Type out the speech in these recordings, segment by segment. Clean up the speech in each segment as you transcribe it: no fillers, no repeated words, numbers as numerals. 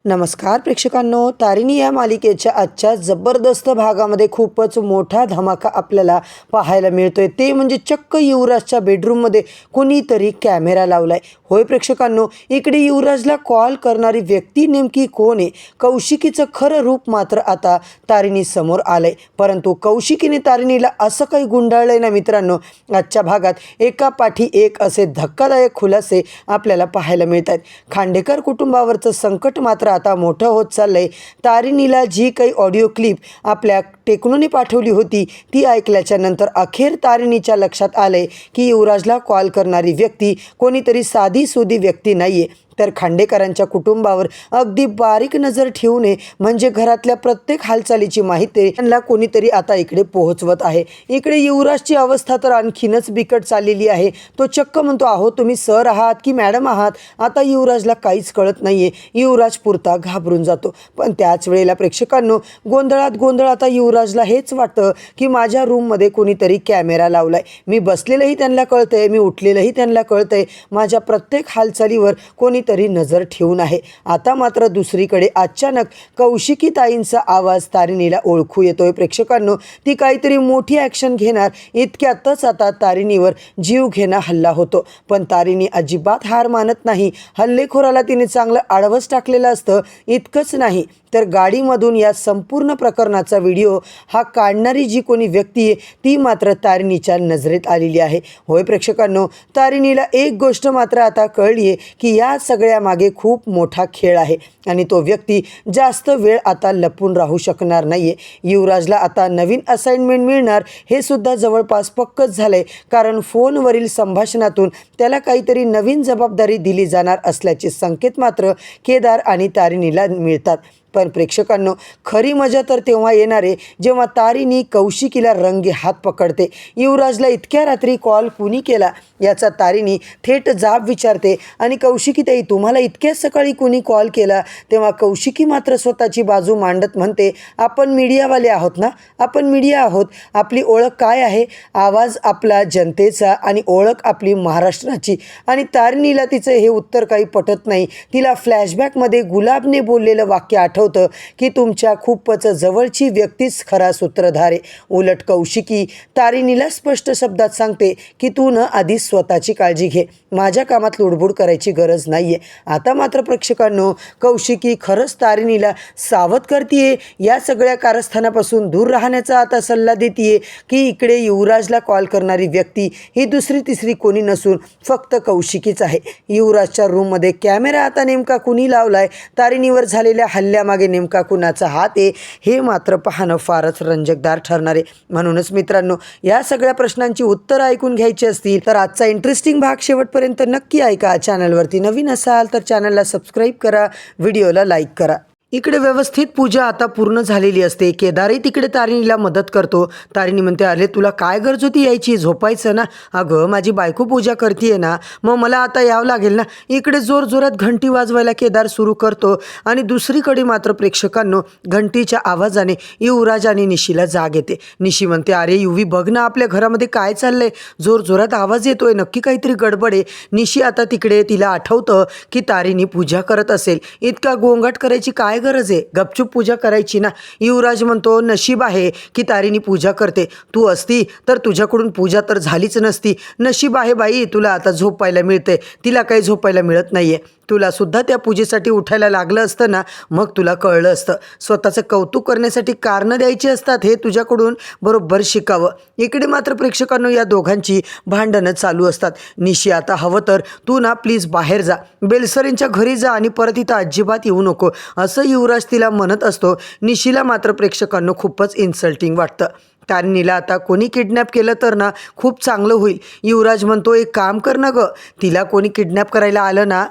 नमस्कार प्रेक्षकांनो, तारिणी या मालिकेच्या आजच्या जबरदस्त भागामध्ये खूपच मोठा धमाका आपल्याला पाहायला मिळतोय। ते म्हणजे चक्क युवराजच्या बेडरूममध्ये कोणीतरी कॅमेरा लावलाय। होय प्रेक्षकांनो, इकडे युवराजला कॉल करणारी व्यक्ती नेमकी कोण आहे? कौशिकीचं खरं रूप मात्र आता तारिणी समोर आलंय। परंतु कौशिकीने तारिणीला असं काही गुंडाळलंय ना मित्रांनो, आजच्या भागात एका पाठी एक असे धक्कादायक खुलासे आपल्याला पाहायला मिळतात। खांडेकर कुटुंबावरचं संकट मात्र आता मोठं होत चाललंय। तारिणीला जी काही ऑडिओ क्लिप आपल्या टेक्नोने पाठवली होती ती ऐकल्याच्या नंतर अखेर तारिणीच्या लक्षात आलंय की युवराजला कॉल करणारी व्यक्ती कोणीतरी साधी सुधी व्यक्ती नाहीये, तर खांडेकरांच्या कुटुंबावर अगदी बारीक नजर ठेवू नये, म्हणजे घरातल्या प्रत्येक हालचालीची माहिती त्यांना कोणीतरी आता इकडे पोहोचवत आहे। इकडे युवराजची अवस्था तर आणखीनच बिकट चाललेली आहे। तो चक्क म्हणतो, अहो तुम्ही सर आहात की मॅडम आहात? आता युवराजला काहीच कळत नाहीये। युवराज पुरता घाबरून जातो। पण त्याच वेळेला प्रेक्षकांनो, गोंधळात आता युवराजला हेच वाटतं की माझ्या रूममध्ये कोणीतरी कॅमेरा लावलाय। मी बसलेलंही त्यांना कळतंय, मी उठलेलंही त्यांना कळतंय, माझ्या प्रत्येक हालचालीवर कोणीतरी नजर ठेवून आहे। आता मात्र दुसरीकडे अचानक कौशिकी ताईंचा आवाज तारिणीला ओळखू येतोय। प्रेक्षकांनो, ती काहीतरी मोठी ॲक्शन घेणार इतक्यातच आता तारिणीवर जीव घेणा हल्ला होतो। पण तारिणी अजिबात हार मानत नाही। हल्लेखोराला तिने चांगलं आडवस टाकलेलं असतं। इतकंच नाही तर गाडीमधून या संपूर्ण प्रकरणाचा व्हिडिओ हा काढणारी जी कोणी व्यक्ती आहे ती मात्र तारिणीच्या नजरेत आलेली आहे। होय प्रेक्षकांनो, तारिणीला एक गोष्ट मात्र आता कळली आहे की या सगळ्या मागे खूप मोठा खेळ आहे आणि तो व्यक्ती जास्त वेळ आता लपून राहू शकणार नाहीये। युवराजला आता नवीन असाइनमेंट मिळणार हे सुद्धा जवळपास पक्कच झालंय, कारण फोनवरील संभाषणातून त्याला काहीतरी नवीन जबाबदारी दिली जाणार असल्याचे संकेत मात्र केदार आणि तारिणीला मिळतात। पण प्रेक्षकांनो, खरी मजा तर तेव्हा येणार आहे जेव्हा तारिणी कौशिकीला रंगे हात पकडते। युवराजला इतक्या रात्री कॉल कुणी केला याचा तारिणी थेट जाब विचारते आणि कौशिकी ताई तुम्हाला इतक्या सकाळी कुणी कॉल केला? तेव्हा कौशिकी मात्र स्वतःची बाजू मांडत म्हणते, आपण मीडियावाले आहोत ना, आपण मीडिया आहोत। आपली ओळख काय आहे? आवाज आपला जनतेचा आणि ओळख आपली महाराष्ट्राची। आणि तारिणीला तिचं हे उत्तर काही पटत नाही। तिला फ्लॅशबॅकमध्ये गुलाबने बोललेलं वाक्य आठवतं की तुमच्या खूपच जवळची व्यक्तीच खरा सूत्रधार आहे। उलट कौशिकी तारिणीला स्पष्ट शब्दात सांगते की तू न आधी स्वतःची काळजी घे, माझ्या कामात लुडबुड करायची गरज नाहीये। आता मात्र प्रेक्षकांनो, कौशिकी खरंच तारिणीला सावध करतीये, या सगळ्या कारस्थानापासून दूर राहण्याचा आता सल्ला देतीये की इकडे युवराजला कॉल करणारी व्यक्ती ही दुसरी तिसरी कोणी नसून फक्त कौशिकीच आहे। युवराजच्या रूममध्ये कॅमेरा आता नेमका कुणी लावलाय? तारिणीवर झालेल्या हल्ल्यामागे नेमका कुणाचा हात आहे? हे मात्र पाहणं फारच रंजकदार ठरणार आहे। म्हणूनच मित्रांनो, या सगळ्या प्रश्नांची उत्तरं ऐकून घ्यायची असतील तर आजचा इंटरेस्टिंग भाग शेवटपर्यंत नक्की ऐका। चॅनलवरती नवीन असाल तर चॅनलला सबस्क्राईब करा, व्हिडिओला लाईक करा। इकडे व्यवस्थित पूजा आता पूर्ण झालेली असते। केदारही तिकडे तारिणीला मदत करतो। तारिणी म्हणते, अरे तुला काय गरज होती यायची? झोपायचं ना? अगं माझी बायको पूजा करतीये ना, मग मला आता यावं लागेल ना। इकडे जोरजोरात घंटी वाजवायला केदार सुरू करतो आणि दुसरीकडे मात्र प्रेक्षकांनो, घंटीच्या आवाजाने युवराज आणि निशीला जाग येते। निशी म्हणते, अरे युवी बघ ना, आपल्या घरामध्ये काय चाललंय? जोरजोरात आवाज येतोय, नक्की काहीतरी गडबड आहे। निशी आता तिकडे तिला आठवतं की तारिणी पूजा करत असेल, इतका गोंगाट करायची काय गरज आहे? गपचूप पूजा करायची ना। युवराज म्हणतो, नशीब आहे की तारिणी पूजा करते, तू असती तर तुझ्याकडून पूजा तर झालीच नसती। नशीब आहे बाई, तुला आता झोपायला मिळते, तिला काही झोपायला मिळत नाहीये। तुला सुद्धा त्या पूजेसाठी उठायला लागलं असतं ना, मग तुला कळलं असतं। स्वतःचं कौतुक करण्यासाठी कारणं द्यायची असतात, हे तुझ्याकडून बरोबर शिकावं। इकडे मात्र प्रेक्षकांनो, या दोघांची भांडणं चालू असतात। निशी आता हवं तर तू ना प्लीज बाहेर जा, बेलसरींच्या घरी जा आणि परत इथं अजिबात येऊ नको, असं युवराज तिला म्हणत असतो। निशीला मात्र प्रेक्षकांनो खूपच इन्सल्टिंग वाटतं। तारिणीला आता कोणी किडनॅप केलं तर ना खूप चांगलं होईल। युवराज म्हणतो, एक काम कर ना गं, तिला कोणी किडनॅप करायला आलं ना,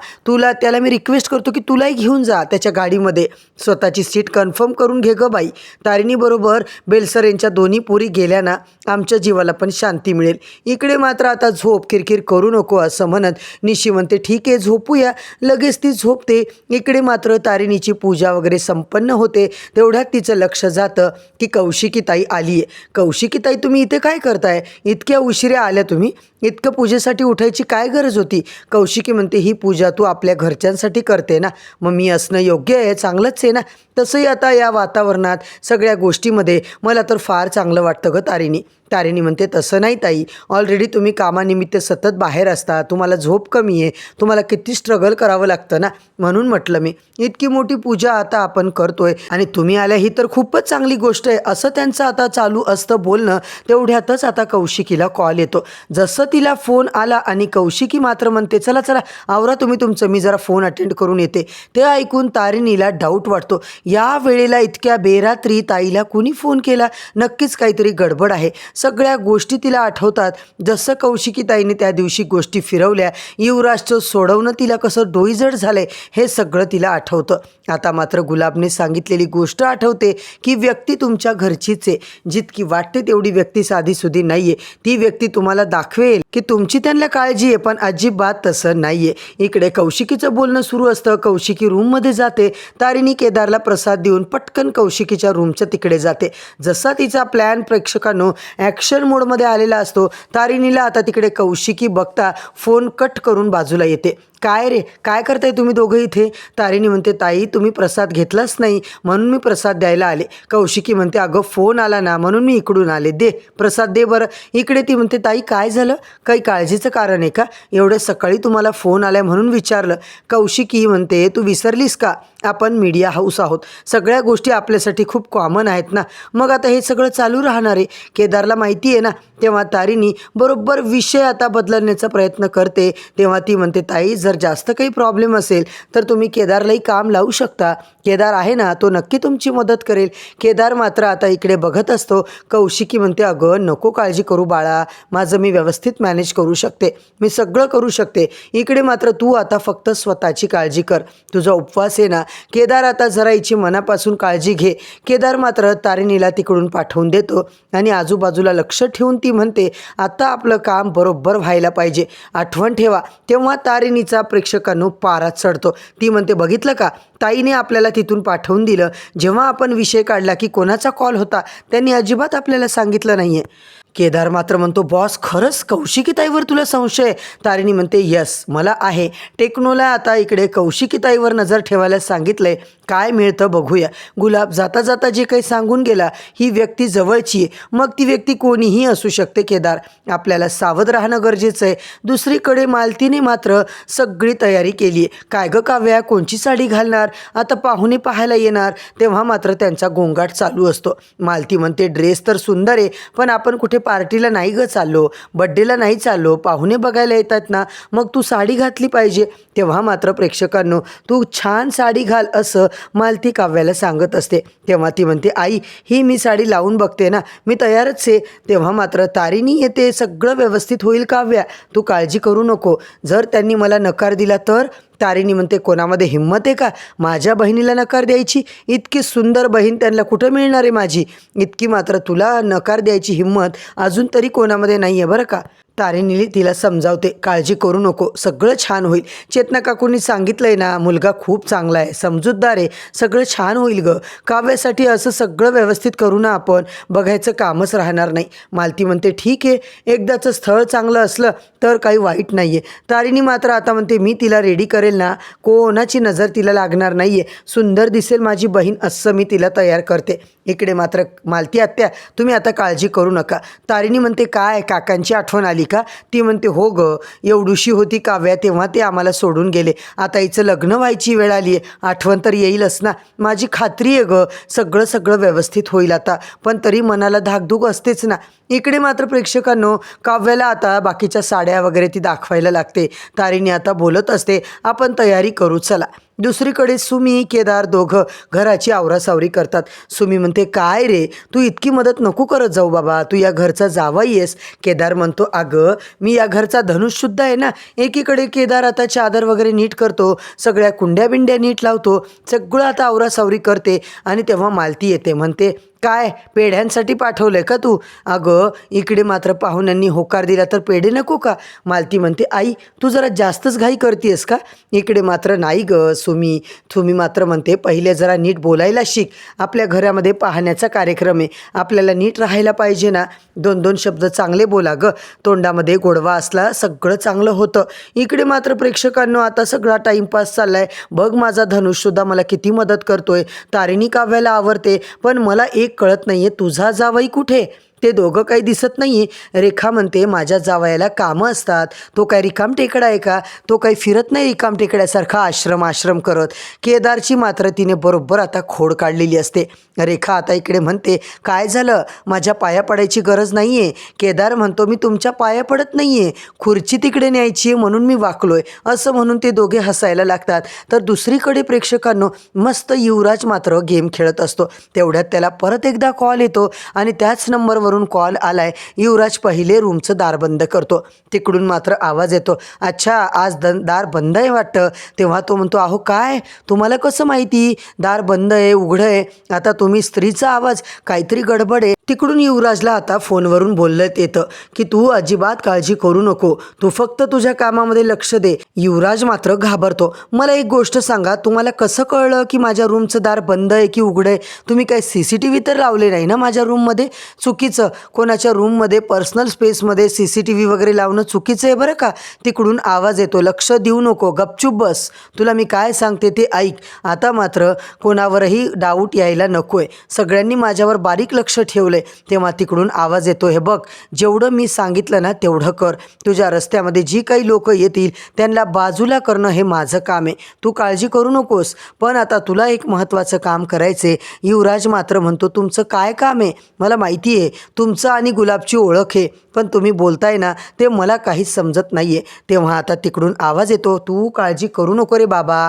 त्याला मी रिक्वेस्ट करतो की तुलाही घेऊन जा त्याच्या गाडीमध्ये, स्वतःची सीट कन्फर्म करून घे गं बाई। तारिणी बरोबर बेलसर यांच्या दोन्ही पोरी गेल्या ना, आमच्या जीवाला पण शांती मिळेल। इकडे मात्र आता झोप, किरकिर करू नको असं म्हणत निशी म्हणते, ठीक आहे झोपूया। लगेच ती झोपते। इकडे मात्र तारिणीची पूजा वगैरे संपन्न होते। तेवढ्यात तिचं लक्ष जातं की कौशिकी ताई आली आहे कौशिकीताई तुम्ही इथे काय करताय? इतक्या उशिरा आल्या तुम्ही? इतकं पूजेसाठी उठायची काय गरज होती? कौशिकी म्हणते ही पूजा तू आपल्या घरच्यांसाठी करते ना, मग मी असणं योग्य आहे, चांगलंच आहे ना. तसंही आता या वातावरणात सगळ्या गोष्टीमध्ये मला तर फार चांगलं वाटतं गं तारिणी. तारिणी म्हणते तसं नाही ताई, ऑलरेडी तुम्ही कामानिमित्त सतत बाहेर असता, तुम्हाला झोप कमी आहे, तुम्हाला किती स्ट्रगल करावं लागतं ना, म्हणून म्हटलं मी इतकी मोठी पूजा आता आपण करतोय आणि तुम्ही आल्या ही तर खूपच चांगली गोष्ट आहे, असं त्यांचं आता चालू असतं बोलणं. तेवढ्यातच आता कौशिकीला कॉल येतो. जसं तिला फोन आला आणि कौशिकी मात्र म्हणते चला चला आवरा तुम्ही तुमचं, मी जरा फोन अटेंड करून येते. ते ऐकून तारिणीला डाऊट वाटतो, या वेळेला इतक्या बेरात्री ताईला कुणी फोन केला? नक्कीच काहीतरी गडबड आहे. सगळ्या गोष्टी तिला आठवतात, जसं कौशिकीताईने त्या दिवशी गोष्टी फिरवल्या, युवराजचं सोडवणं तिला कसं डोईजड झालंय हे सगळं तिला आठवतं. आता मात्र गुलाबने सांगितलेली गोष्ट आठवते की व्यक्ती तुमच्या घरचीच आहे, जितकी वाटते तेवढी व्यक्ती साधीसुधी नाही आहे. ती व्यक्ती तुम्हाला दाखवेल की तुमची त्यांना काळजी आहे, पण अजिबात तसं नाही आहे. इकडे कौशिकीचं बोलणं सुरू असतं. कौशिकी रूममध्ये जाते. तारिणी केदारला प्रसाद देऊन पटकन कौशिकीच्या रूमच्या तिकडे जाते. जसा तिचा प्लॅन प्रेक्षकांनो ॲक्शन मोडमध्ये आलेला असतो, तारिणीला आता तिकडे कौशिकी बघता फोन कट करून बाजूला येते. काय रे, काय करताय तुम्ही दोघं इथे? तारिणी म्हणते ताई तुम्ही प्रसाद घेतलाच नाही म्हणून मी प्रसाद द्यायला आले. कौशिकी म्हणते अगं फोन आला ना म्हणून मी इकडून आले, दे प्रसाद दे बरं. इकडे ती म्हणते ताई काय झालं, काही काळजीचं कारण आहे का? एवढं सकाळी तुम्हाला फोन आलाय म्हणून विचारलं. कौशिकी म्हणते तू विसरलीस का, आपण मीडिया हाऊस आहोत, सगळ्या गोष्टी आपल्यासाठी खूप कॉमन आहेत ना, मग आता हे सगळं चालू राहणार आहे, केदारला माहिती आहे ना. तेव्हा तारिणी बरोबर विषय आता बदलण्याचा प्रयत्न करते. तेव्हा ती म्हणते ताई जर जास्त काही प्रॉब्लेम असेल तर तुम्ही केदारलाही काम लावू शकता, केदार आहे ना, तो नक्की तुमची मदत करेल. केदार मात्र आता इकडे बघत असतो. कौशिकी म्हणते अगं नको काळजी करू बाळा, माझं मी व्यवस्थित मॅनेज करू शकते, मी सगळं करू शकते. इकडे मात्र तू आता फक्त स्वतःची काळजी कर, तुझा उपवास आहे ना. केदार आता जरा हिची मनापासून काळजी घे. केदार मात्र तारिणीला तिकडून पाठवून देतो आणि आजूबाजूला लक्ष ठेवून ती म्हणते आता आपलं काम बरोबर व्हायला पाहिजे, आठवण ठेवा. तेव्हा तारिणीचा प्रेक्षकांनो पारा चढतो. ती म्हणते बघितलं का, ताईने आपल्याला तिथून पाठवून दिलं. जेव्हा आपण विषय काढला की कोणाचा कॉल होता त्यांनी अजिबात आपल्याला सांगितलं नाही आहे. केदार मात्र म्हणतो बॉस खरंच कौशिकीताईवर तुला संशय आहे? तारिणी म्हणते यस मला आहे. टेक्नोला आता इकडे कौशिकीताईवर नजर ठेवायला सांगितलंय, काय मिळतं बघूया. गुलाब जाता जाता जे काही सांगून गेला ही व्यक्ती जवळची आहे, मग ती व्यक्ती कोणीही असू शकते. केदार आपल्याला सावध राहणं गरजेचं आहे. दुसरीकडे मालतीने मात्र सगळी तयारी केली आहे. काय गं काव्या, कोणची साडी घालणार? आता पाहुणे पाहायला येणार, तेव्हा मात्र त्यांचा गोंगाट चालू असतो. मालती म्हणते ड्रेस तर सुंदर आहे, पण आपण कुठे पार्टीला नाही गं चाललो, बड्डेला नाही चाललो, पाहुणे बघायला येतात ना, मग तू साडी घातली पाहिजे. तेव्हा मात्र प्रेक्षकांनो तू छान साडी घाल असं मालती काव्याला सांगत असते. तेव्हा ती म्हणते आई ही मी साडी लावून बघते ना, मी तयारच आहे. तेव्हा मात्र तारिणी येते. सगळं व्यवस्थित होईल काव्या, तू काळजी करू नको. जर त्यांनी मला नकार दिला तर? तारिणी म्हणते कोणामध्ये हिंमत आहे का माझ्या बहिणीला नकार द्यायची? इतकी सुंदर बहीण त्यांना कुठं मिळणार आहे माझी? इतकी मात्र तुला नकार द्यायची हिंमत अजून तरी कोणामध्ये नाही आहे बरं का. तारिणी तिला समजावते काळजी करू नको, सगळं छान होईल. चेतना काकूंनी सांगितलंय ना, मुलगा खूप चांगला आहे, समजूतदार आहे, सगळं छान होईल गं. काव्यासाठी असं सगळं व्यवस्थित करू ना आपण, बघायचं कामच राहणार नाही. मालती म्हणते ठीक आहे, एकदाचं स्थळ चांगलं असलं तर काही वाईट नाही आहे. तारिणी मात्र आता म्हणते मी तिला रेडी करेल ना, कोणाची नजर तिला लागणार नाही आहे, सुंदर दिसेल माझी बहीण असं मी तिला तयार करते. इकडे मात्र मालती आत्या तुम्ही आता काळजी करू नका. तारिणी म्हणते काय काकांची आठवण आली का? ती म्हणते हो गं, एवढीशी होती काव्या तेव्हा ते आम्हाला सोडून गेले, आता हिचं लग्न व्हायची वेळ आली आहे, आठवण तर येईलच ना. माझी खात्री आहे गं सगळं व्यवस्थित होईल आता, पण तरी मनाला धाकधूक असतेच ना. इकडे मात्र प्रेक्षकांनो काव्याला आता बाकीच्या साड्या वगैरे ती दाखवायला लागते. तारिणी आता बोलत असते आपण तयारी करू चला. दुसरीकडे सुमी केदार दोघं घराची आवरासावरी करतात. सुमी म्हणते काय रे, तू इतकी मदत नको करत जाऊ बाबा, तू या घरचा जावाई आहेस. केदार म्हणतो अगं मी या घरचा धनुषसुद्धा आहे ना. एकीकडे केदार आता चादर वगैरे नीट करतो, सगळ्या कुंड्या बिंड्या नीट लावतो, सगळं आता आवरासावरी करते. आणि तेव्हा मालती येते. म्हणते काय पेढ्यांसाठी पाठवलंय का तू? अगं इकडे मात्र पाहुण्यांनी होकार दिला तर पेढे नको का? मालती म्हणते आई तू जरा जास्तच घाई करतेस का? इकडे मात्र नाही ग सुमी. तुम्ही मात्र म्हणते पहिले जरा नीट बोलायला शिक. आपल्या घरामध्ये पाहण्याचा कार्यक्रम आहे, आपल्याला नीट राहायला पाहिजे ना. 2-2 शब्द चांगले बोला ग. तोंडामध्ये गोडवा असला सगळं चांगलं होतं. इकडे मात्र प्रेक्षकांनो आता सगळा टाईमपास चाललाय. बघ माझा धनुषसुद्धा मला किती मदत करतोय. तारिणी काव्याला आवडते, पण मला एक कळत नाहीये तुझा जावई कुठे? ते दोघं काही दिसत नाहीये. रेखा म्हणते माझ्या जावयाला कामं असतात, तो काय रिकाम टेकडा आहे का? तो काही फिरत नाही रिकाम टेकड्यासारखा आश्रम करत. केदारची मात्र तिने बरोबर आता खोड काढलेली असते. रेखा आता इकडे म्हणते काय झालं, माझ्या पाया पडायची गरज नाही आहे. केदार म्हणतो मी तुमच्या पाया पडत नाही आहे, खुर्ची तिकडे न्यायची आहे म्हणून मी वाकलोय, असं म्हणून ते दोघे हसायला लागतात. तर दुसरीकडे प्रेक्षकांनो मस्त युवराज मात्र गेम खेळत असतो. तेवढ्यात त्याला परत एकदा कॉल येतो आणि त्याच नंबरवरून कॉल आलाय. युवराज पहिले रूमचं दार बंद करतो. तिकडून मात्र आवाज येतो, अच्छा आज दार बंद आहे वाटतं. तेव्हा तो म्हणतो अहो काय, तुम्हाला कसं माहिती दार बंद आहे उघडं आहे? आता तुम्ही स्त्रीचा आवाज, काहीतरी गडबड आहे. तिकडून युवराजला आता फोनवरून बोलण्यात येतं की तू अजिबात काळजी करू नको, तू फक्त तुझ्या कामामध्ये लक्ष दे. युवराज मात्र घाबरतो. मला एक गोष्ट सांगा, तुम्हाला कसं कळलं की माझ्या रूमचं दार बंद आहे की उघडं आहे? तुम्ही काय CCTV तर लावले नाही ना माझ्या रूममध्ये? चुकीचं, कोणाच्या रूममध्ये पर्सनल स्पेसमध्ये CCTV वगैरे लावणं चुकीचं आहे बरं का. तिकडून आवाज येतो, लक्ष देऊ नको, गपचूप बस, तुला मी काय सांगते ते ऐक. आता मात्र कोणावरही डाऊट यायला नकोय, सगळ्यांनी माझ्यावर बारीक लक्ष ठेवलंय. तेव्हा तिकडून आवाज येतो, हे बघ जेवढं मी सांगितलं ना तेवढं कर. तुझ्या रस्त्यामध्ये जी काही लोक येतील त्यांना बाजूला करणं हे माझं काम आहे, तू काळजी करू नकोस. पण आता तुला एक महत्त्वाचं काम करायचे. युवराज मात्र म्हणतो तुमचं काय काम आहे? मला माहिती आहे तुमचं आणि गुलाबची ओळख आहे, पण तुम्ही बोलताय ना ते मला काहीच समजत नाही आहे. तेव्हा आता तिकडून आवाज येतो, तू काळजी करू नको रे बाबा,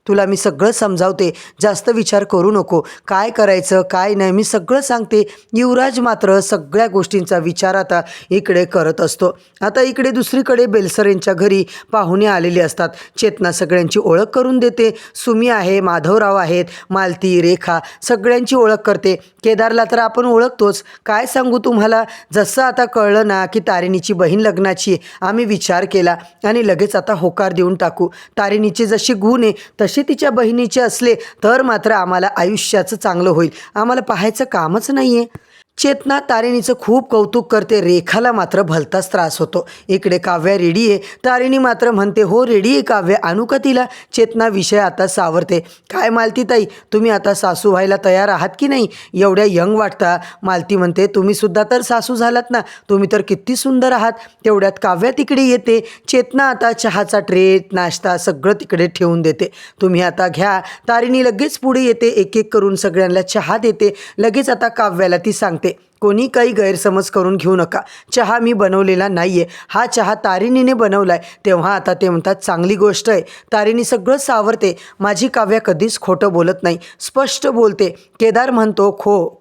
तुला मी सगळं समजावते, जास्त विचार करू नको, काय करायचं काय नाही मी सगळं सांगते. युवराज मात्र सगळ्या गोष्टींचा विचार आता इकडे करत असतो. आता इकडे दुसरीकडे बेलसरेंच्या घरी पाहुणे आलेले असतात. चेतना सगळ्यांची ओळख करून देते. सुमी आहे, माधवराव आहेत, मालती, रेखा सगळ्यांची ओळख करते. केदारला तर आपण ओळखतोच, काय सांगू तुम्हाला. जसं आता कळलं ना की तारिणीची बहीण लग्नाची, आम्ही विचार केला आणि लगेच आता होकार देऊन टाकू. तारिणीचे जसे गुण आहे तसे तिच्या बहिणीचे असले तर मात्र आम्हाला आयुष्याचं चांगलं होईल, आम्हाला पाहायचं कामच नाही आहे. चेतना तारिणीचं खूप कौतुक करते. रेखाला मात्र भलताच त्रास होतो. इकडे काव्या रेडी आहे. तारिणी मात्र म्हणते हो रेडी आहे काव्या, आणू का तिला? चेतना विषय आता सावरते. काय मालती ताई, तुम्ही आता सासू व्हायला तयार आहात की नाही? एवढ्या यंग वाटता. मालती म्हणते तुम्ही सुद्धा तर सासू झालात ना, तुम्ही तर किती सुंदर आहात. तेवढ्यात काव्या तिकडे येते. चेतना आता चहाचा ट्रे, नाश्ता सगळं तिकडे ठेवून देते. तुम्ही आता घ्या. तारिणी लगेच पुढे येते, एक एक करून सगळ्यांना चहा देते. लगेच आता काव्याला ती सांगते कोणी काही गैरसमज करून घेऊ नका, चहा मी बनवलेला नाही आहे, हा चहा तारिणीने बनवला आहे. तेव्हा आता ते म्हणतात चांगली गोष्ट आहे. तारिणी सगळं सावरते. माझी काव्या कधीच खोटं बोलत नाही, स्पष्ट बोलते. केदार म्हणतो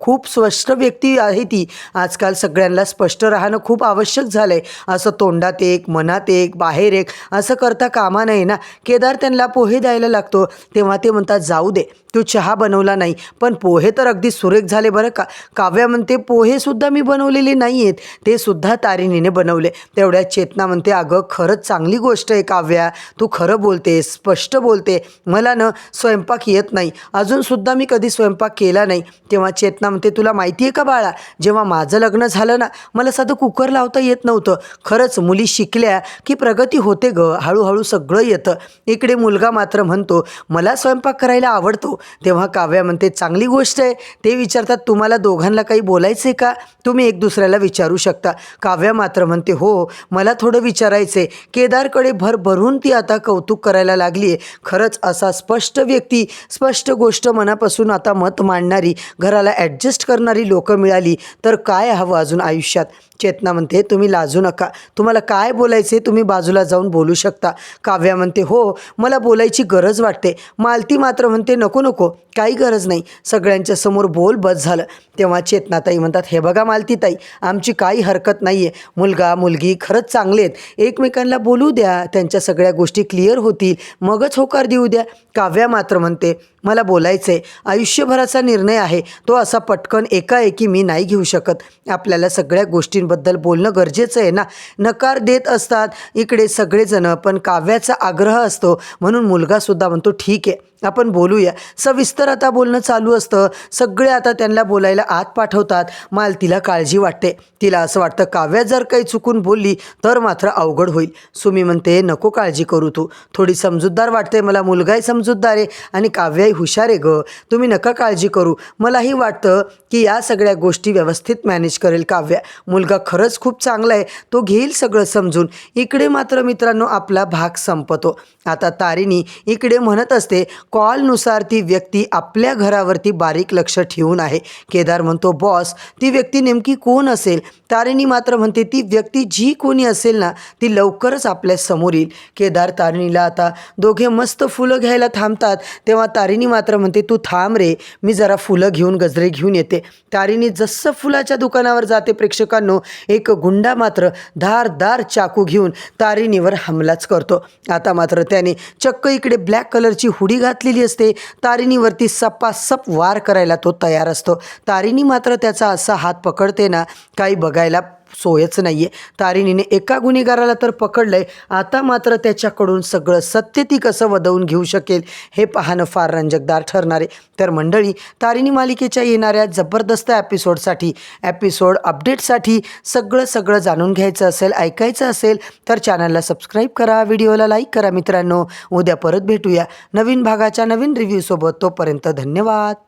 खूप स्पष्ट व्यक्ती आहे ती. आजकाल सगळ्यांना स्पष्ट राहणं खूप आवश्यक झालं आहे. असं तोंडात एक, मनात एक, बाहेर एक असं करता कामा नये ना. केदार त्यांना पोहे द्यायला लागतो. तेव्हा ते म्हणतात जाऊ दे, तू चहा बनवला नाही पण पोहे तर अगदी सुरेख झाले बरं का. काव्या म्हणते पोहे सुद्धा मी बनवलेले नाही आहेत, ते सुद्धा तारिणीने बनवले. तेवढ्या चेतना म्हणते अगं खरंच चांगली गोष्ट आहे काव्या, तू खरं बोलते, स्पष्ट बोलते. मला न स्वयंपाक येत नाही, अजूनसुद्धा मी कधी स्वयंपाक केला नाही. तेव्हा चेतना म्हणते तुला माहिती आहे का बाळा, जेव्हा माझं लग्न झालं ना मला साधं कुकर लावता येत नव्हतं. खरंच मुली शिकल्या की प्रगती होते ग, हळूहळू सगळं येतं. इकडे मुलगा मात्र म्हणतो मला स्वयंपाक करायला आवडतो. तेव्हा काव्या म्हणते चांगली गोष्ट आहे. ते विचारतात तुम्हाला दोघांना काही बोलायचं आहे का, तुम्ही एक दुसऱ्याला विचारू शकता. काव्या मात्र म्हणते हो मला थोडं विचारायचं आहे. केदारकडे भरभरून ती आता कौतुक करायला लागली आहे. खरंच असा स्पष्ट व्यक्ती, स्पष्ट गोष्ट मनापासून आता मत मांडणारी, घराला ॲडजस्ट करणारी लोकं मिळाली तर काय हवं अजून आयुष्यात. चेतना म्हणते तुम्ही लाजू नका, तुम्हाला काय बोलायचे तुम्ही बाजूला जाऊन बोलू शकता. काव्या म्हणते हो मला बोलायची गरज वाटते. मालती मात्र म्हणते नको नको काही गरज नाही, सगळ्यांच्या समोर बोल बस झालं. तेव्हा चेतनाताई म्हणतात हे बघा मालतीताई आमची काही हरकत नाही आहे, मुलगा मुलगी खरंच चांगले आहेत, एकमेकांना बोलू द्या, त्यांच्या सगळ्या गोष्टी क्लिअर होतील मगच होकार देऊ द्या. काव्या मात्र म्हणते मला बोलायचं आहे, आयुष्यभराचा निर्णय आहे तो असा पटकन एकाएकी मी नाही घेऊ शकत, आपल्याला सगळ्या गोष्टींबद्दल बोलणं गरजेचं आहे ना. नकार देत असतात इकडे सगळेजण, पण काव्याचा आग्रह असतो म्हणून मुलगासुद्धा म्हणतो ठीक आहे आपण बोलूया. सविस्तर आता बोलणं चालू असतं, सगळे आता त्यांना बोलायला आत पाठवतात. मालतीला काळजी वाटते, तिला असं वाटतं काव्या जर काही चुकून बोलली तर मात्र अवघड होईल. सुमी म्हणते नको काळजी करू, तू थोडी समजूतदार वाटते मला, मुलगाही समजूतदार आहे आणि काव्याही हुशार आहे ग, तुम्ही नका काळजी करू. मलाही वाटतं की या सगळ्या गोष्टी व्यवस्थित मॅनेज करेल काव्या, मुलगा खरंच खूप चांगला आहे, तो घेईल सगळं समजून. इकडे मात्र मित्रांनो आपला भाग संपतो. आता तारिणी इकडे म्हणत असते कॉलनुसार ती व्यक्ती आपल्या घरावरती बारीक लक्ष ठेवून आहे. केदार म्हणतो बॉस ती व्यक्ती नेमकी कोण असेल. तारिणी मात्र म्हणते ती व्यक्ती जी कोणी असेल ना ती लवकरच आपल्या समोर येईल. केदार तारिणीला आता दोघे मस्त फुलं घ्यायला थांबतात. तेव्हा तारिणी मात्र म्हणते तू थांब रे, मी जरा फुलं घेऊन गजरे घेऊन येते. तारिणी जसं फुलाच्या दुकानावर जाते प्रेक्षकांनो, एक गुंडा मात्र धारदार चाकू घेऊन तारिणीवर हमलाच करतो. आता मात्र त्याने चक्क इकडे ब्लॅक कलरची हुडी घातलेली असते. तारिणीवरती सपासप वार करायला तो तयार असतो. तारिणी मात्र त्याचा असा हात पकडते ना काही बघायला सोयच नाही आहे. तारिणीने एका गुन्हेगाराला तर पकडलंय, आता मात्र त्याच्याकडून सगळं सत्य ती कसं वदवून घेऊ शकेल हे पाहणं फार रंजकदार ठरणार आहे. तर मंडळी तारिणी मालिकेच्या येणाऱ्या जबरदस्त एपिसोड अपडेटसाठी सगळं जाणून घ्यायचं असेल, ऐकायचं असेल तर चॅनलला सबस्क्राईब करा, व्हिडिओला लाईक करा. मित्रांनो उद्या परत भेटूया नवीन भागाच्या नवीन रिव्ह्यूसोबत. तोपर्यंत धन्यवाद.